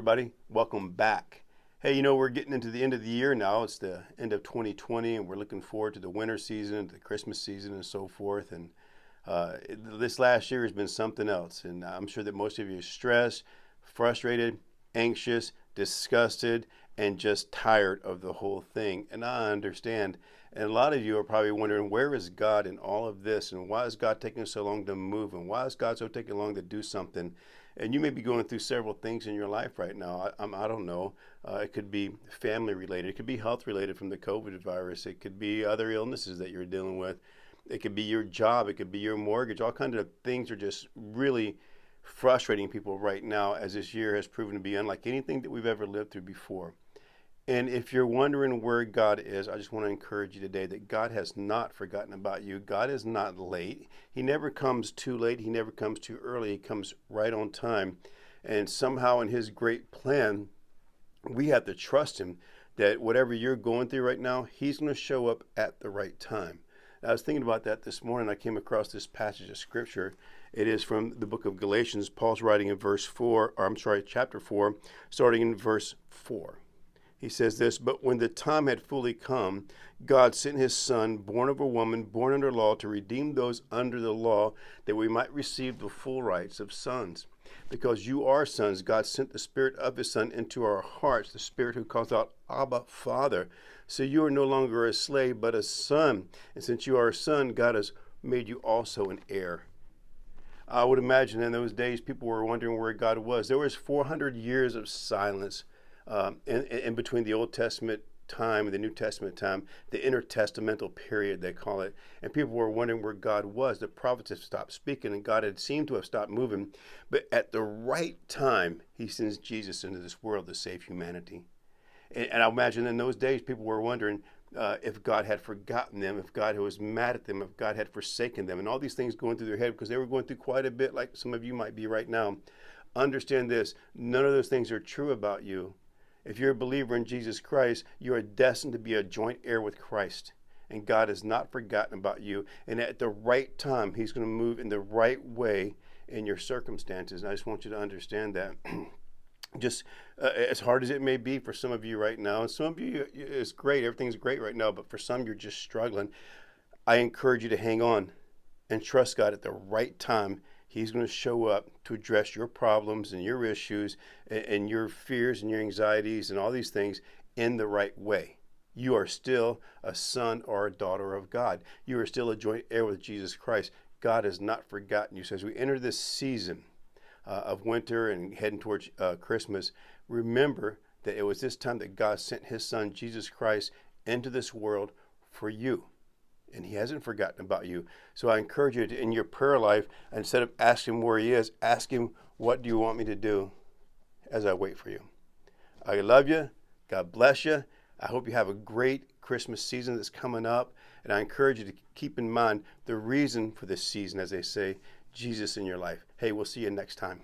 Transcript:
everybody. Welcome back. Hey, we're getting into the end of the year now. It's the end of 2020, and we're looking forward to the winter season, to the Christmas season, and so forth. And this last year has been something else. And I'm sure that most of you are stressed, frustrated, anxious, disgusted, and just tired of the whole thing. And I understand. And a lot of you are probably wondering, where is God in all of this? And why is God taking so long to move? And why is God so taking long to do something? And you may be going through several things in your life right now. I don't know. It could be family related. It could be health related from the COVID virus. It could be other illnesses that you're dealing with. It could be your job. It could be your mortgage. All kinds of things are just really frustrating people right now, as this year has proven to be unlike anything that we've ever lived through before. And if you're wondering where God is, I just want to encourage you today that God has not forgotten about you. God is not late. He never comes too late. He never comes too early. He comes right on time. And somehow in his great plan, we have to trust him that whatever you're going through right now, he's going to show up at the right time. I was thinking about that this morning. I came across this passage of scripture. It is from the book of Galatians. Paul's writing in chapter 4, starting in verse 4. He says this, "But when the time had fully come, God sent his son, born of a woman, born under law, to redeem those under the law, that we might receive the full rights of sons. Because you are sons, God sent the Spirit of his Son into our hearts, the Spirit who calls out, Abba, Father. So you are no longer a slave, but a son. And since you are a son, God has made you also an heir." I would imagine in those days, people were wondering where God was. There was 400 years of silence in between the Old Testament time and the New Testament time, the intertestamental period, they call it. And people were wondering where God was. The prophets had stopped speaking, and God had seemed to have stopped moving. But at the right time, he sends Jesus into this world to save humanity. And I imagine in those days, people were wondering if God had forgotten them, if God was mad at them, if God had forsaken them, and all these things going through their head, because they were going through quite a bit, like some of you might be right now. Understand this, none of those things are true about you. If you're a believer in Jesus Christ, you are destined to be a joint heir with Christ. And God has not forgotten about you. And at the right time, he's going to move in the right way in your circumstances. And I just want you to understand that. Just as hard as it may be for some of you right now, and some of you, it's great, everything's great right now, but for some, you're just struggling. I encourage you to hang on and trust God at the right time. He's going to show up to address your problems and your issues and your fears and your anxieties and all these things in the right way. You are still a son or a daughter of God. You are still a joint heir with Jesus Christ. God has not forgotten you. So as we enter this season of winter and heading towards Christmas, remember that it was this time that God sent his son, Jesus Christ, into this world for you. And he hasn't forgotten about you. So I encourage you to, in your prayer life, instead of asking him where he is, ask him, what do you want me to do as I wait for you? I love you. God bless you. I hope you have a great Christmas season that's coming up. And I encourage you to keep in mind the reason for this season, as they say, Jesus in your life. Hey, we'll see you next time.